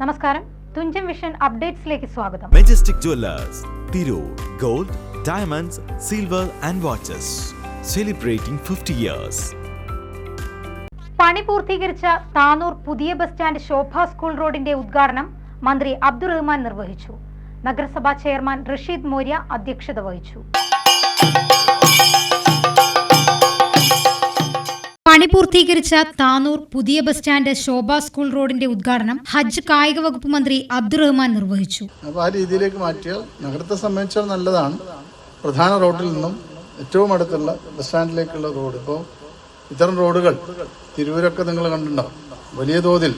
നമസ്കാരം, തുഞ്ചൻ വിഷൻ അപ്ഡേറ്റ്സിലേക്ക് സ്വാഗതം. Majestic Jewellers, Tirur. Gold, diamonds, silver and watches. Celebrating 50 years. പണി പൂർത്തീകരിച്ച താനൂർ പുതിയ ബസ് സ്റ്റാൻഡ് ശോഭ സ്കൂൾ റോഡിന്റെ ഉദ്ഘാടനം മന്ത്രി അബ്ദുറഹ്മാൻ നിർവഹിച്ചു. നഗരസഭാ ചെയർമാൻ റഷീദ് മോര്യ അധ്യക്ഷത വഹിച്ചു. പണി പൂർത്തീകരിച്ച താനൂർ പുതിയ ബസ് സ്റ്റാൻഡ് ശോഭ സ്കൂൾ റോഡിന്റെ ഉദ്ഘാടനം ഹജ്ജ് കായിക വകുപ്പ് മന്ത്രി അബ്ദുറഹ്മാൻ നിർവഹിച്ചു. അപ്പോൾ ആ രീതിയിലേക്ക് മാറ്റിയാൽ നഗരത്തെ സംബന്ധിച്ചാൽ നല്ലതാണ്. പ്രധാന റോഡിൽ നിന്നും ഏറ്റവും അടുത്തുള്ള ബസ് സ്റ്റാൻഡിലേക്കുള്ള റോഡ്, ഇപ്പോൾ ഇത്തരം റോഡുകൾ തിരൂരൊക്കെ നിങ്ങൾ കണ്ടിട്ടുണ്ടാവും. വലിയ തോതിൽ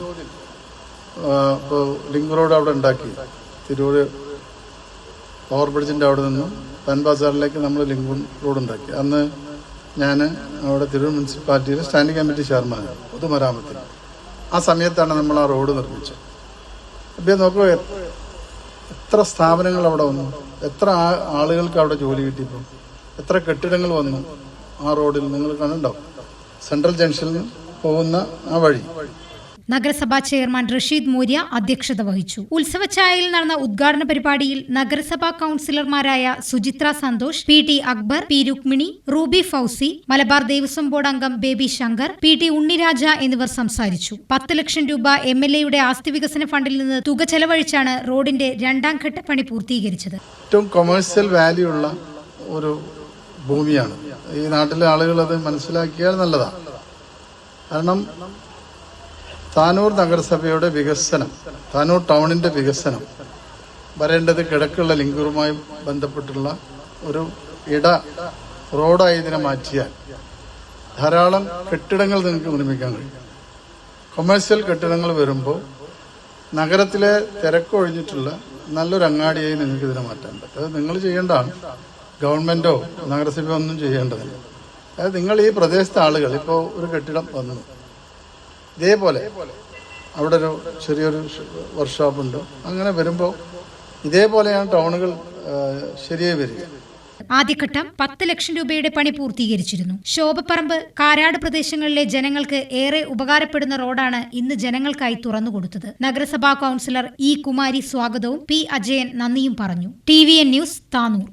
ഇപ്പോൾ ലിങ്ക് റോഡ് അവിടെ ഉണ്ടാക്കി, തിരൂർ ഓവർ ബ്രിഡ്ജിൻ്റെ അവിടെ നിന്നും പൻ ബസാറിലേക്ക് നമ്മൾ ലിങ്ക് റോഡ് ഉണ്ടാക്കി. അന്ന് ഞാൻ അവിടെ തിരൂർ മുനിസിപ്പാലിറ്റിയിലെ സ്റ്റാൻഡിംഗ് കമ്മിറ്റി ചെയർമാനാണ് പൊതുമരാമത്തിൽ. ആ സമയത്താണ് നമ്മൾ ആ റോഡ് നിർമ്മിച്ചത്. അപ്പോൾ നോക്കുക, എത്ര സ്ഥാപനങ്ങൾ അവിടെ വന്നു, എത്ര ആളുകൾക്ക് അവിടെ ജോലി കിട്ടിയപ്പോൾ, എത്ര കെട്ടിടങ്ങൾ വന്നു ആ റോഡിൽ. നിങ്ങൾ കണ്ടുണ്ടാവും സെൻട്രൽ ജംഗ്ഷനിൽ പോകുന്ന ആ വഴി. നഗരസഭാ ചെയർമാൻ റഷീദ് മോര്യ അധ്യക്ഷത വഹിച്ചു. ഉത്സവച്ചായയിൽ നടന്ന ഉദ്ഘാടന പരിപാടിയിൽ നഗരസഭാ കൌൺസിലർമാരായ Suchitra Santhosh, PT Akbar, P Rukmini, Ruby Fauzi, Malabar Devaswom board അംഗം ബേബി ശങ്കർ, PT ഉണ്ണിരാജ എന്നിവർ സംസാരിച്ചു. 10 ലക്ഷം രൂപ MLA ആസ്തി വികസന ഫണ്ടിൽ നിന്ന് തുക ചെലവഴിച്ചാണ് റോഡിന്റെ 2ാം ഘട്ട പണി പൂർത്തീകരിച്ചത്. ഏറ്റവും കൊമേഴ്സ്യൽ വാല്യൂ ഉള്ള ഒരു ഭൂമിയാണ്. ഈ നാട്ടിലെ ആളുകൾ അത് മനസ്സിലാക്കിയാൽ നല്ലതാണ്. കാരണം താനൂർ നഗരസഭയുടെ വികസനം, താനൂർ ടൗണിൻ്റെ വികസനം വരേണ്ടത് കിഴക്കുള്ള ലിങ്കൂറുമായി ബന്ധപ്പെട്ടുള്ള ഒരു റോഡായി ഇതിനെ മാറ്റിയാൽ ധാരാളം കെട്ടിടങ്ങൾ നിങ്ങൾക്ക് നിർമ്മിക്കാൻ കഴിയും. കൊമേഴ്സ്യൽ കെട്ടിടങ്ങൾ വരുമ്പോൾ നഗരത്തിലെ തിരക്കൊഴിഞ്ഞിട്ടുള്ള നല്ലൊരു അങ്ങാടിയായി നിങ്ങൾക്ക് ഇതിനെ മാറ്റാൻ പറ്റും. അത് നിങ്ങൾ ചെയ്യേണ്ടതാണ്. ഗവൺമെൻറ്റോ നഗരസഭയോ ഒന്നും ചെയ്യേണ്ടതില്ല. അതായത് നിങ്ങൾ ഈ പ്രദേശത്തെ ആളുകൾ, ഇപ്പോൾ ഒരു കെട്ടിടം വന്നു, ഇതേപോലെ അവിടെ ഒരു ചെറിയൊരു വർക്ക്ഷോപ്പ് ഉണ്ട്, അങ്ങനെ വരുമ്പോൾ ഇതേപോലെയാണ് ടൗണുകൾ ശരിയായി വരിക. ആദ്യഘട്ടം 10 ലക്ഷം രൂപയുടെ പണി പൂർത്തീകരിച്ചിരുന്നു. ശോഭപ്പറമ്പ്, കാരാട് പ്രദേശങ്ങളിലെ ജനങ്ങൾക്ക് ഏറെ ഉപകാരപ്പെടുന്ന റോഡാണ് ഇന്ന് ജനങ്ങൾക്കായി തുറന്നുകൊടുത്തത്. നഗരസഭാ കൌൺസിലർ E കുമാരി സ്വാഗതവും P അജയൻ നന്ദിയും പറഞ്ഞു. TVN news, Tanur.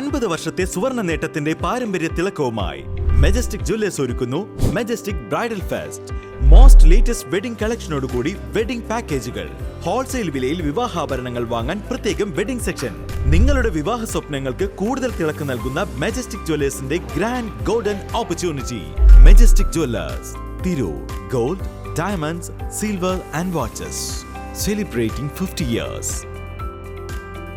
50 വർഷത്തെ സുവർണ നേട്ടത്തിന്റെ പാരമ്പര്യ തിളക്കവുമായി മെജസ്റ്റിക് ജുവല്ലേഴ്സ് ഒരുക്കുന്നു Majestic bridal fest. Most latest wedding കളക്ഷനോടുകൂടി വെഡിംഗ് പാക്കേജുകൾ. ഹോൾസെയിൽ വിലയിൽ വിവാഹാഭരണങ്ങൾ വാങ്ങാൻ പ്രത്യേകം വെഡിംഗ് സെക്ഷൻ. നിങ്ങളുടെ വിവാഹ സ്വപ്നങ്ങൾക്ക് കൂടുതൽ തിളക്കം നൽകുന്ന മെജസ്റ്റിക് ജുവല്ലേഴ്സിന്റെ grand golden opportunity. Majestic Jewellers, Tirur. Gold, diamonds, silver and watches. Celebrating 50 years.